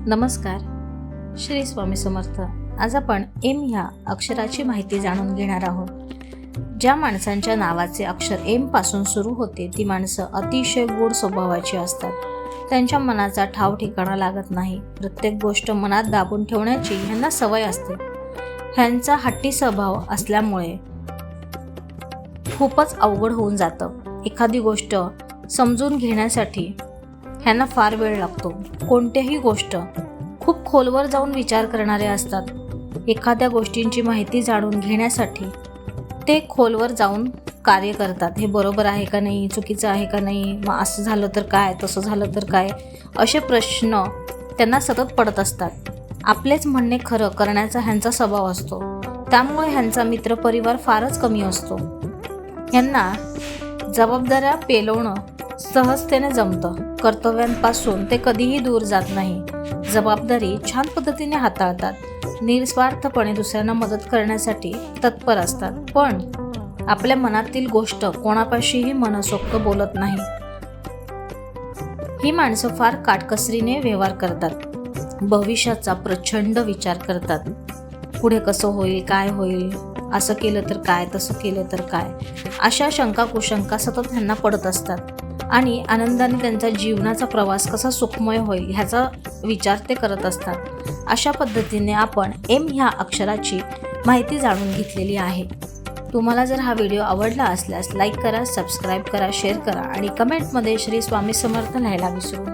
नमस्कार. श्री स्वामी समर्थ. आज आपण एम ह्या अक्षराची माहिती जाणून घेणार आहोत. ज्या माणसांच्या नावाचे अक्षर एम पासून सुरू होते ती माणसं अतिशय गोड स्वभावाची असतात. त्यांच्या मनाचा ठाव ठिकाणा लागत नाही. प्रत्येक गोष्ट मनात दाबून ठेवण्याची ह्यांना सवय असते. ह्यांचा हट्टी स्वभाव असल्यामुळे खूपच अवघड होऊन जातं. एखादी गोष्ट समजून घेण्यासाठी ह्यांना फार वेळ लागतो. कोणत्याही गोष्ट खूप खोलवर जाऊन विचार करणारे असतात. एखाद्या गोष्टींची माहिती जाणून घेण्यासाठी ते खोलवर जाऊन कार्य करतात. हे बरोबर आहे का नाही, चुकीचं आहे का नाही, मग असं झालं तर काय, तसं झालं तर काय, असे प्रश्न त्यांना सतत पडत असतात. आपलेच म्हणणे खरं करण्याचा ह्यांचा स्वभाव असतो. त्यामुळे ह्यांचा मित्रपरिवार फारच कमी असतो. ह्यांना जबाबदाऱ्या पेलवणं सहजतेने जमतं. कर्तव्यांपासून ते कधीही दूर जात नाही. जबाबदारी छान पद्धतीने हाताळतात. निस्वार्थपणे दुसऱ्यांना मदत करण्यासाठी तत्पर असतात. पण आपल्या मनातील गोष्ट कोणापाशीही मनसोक्त बोलत नाही. ही माणसं फार काटकसरीने व्यवहार करतात. भविष्याचा प्रचंड विचार करतात. पुढे कसं होईल, काय होईल, असं केलं तर काय, तसं केलं तर काय, अशा शंका कुशंका सतत ह्यांना पडत असतात. आणि आनंदाने त्यांचा जीवनाचा प्रवास कसा सुखमय होईल ह्याचा विचार ते करत असतात. अशा पद्धतीने आपण एम ह्या अक्षराची माहिती जाणून घेतलेली आहे. तुम्हाला जर हा व्हिडिओ आवडला असल्यास लाईक करा, सबस्क्राईब करा, शेअर करा आणि कमेंटमध्ये श्री स्वामी समर्थ लिहायला विसरू नका.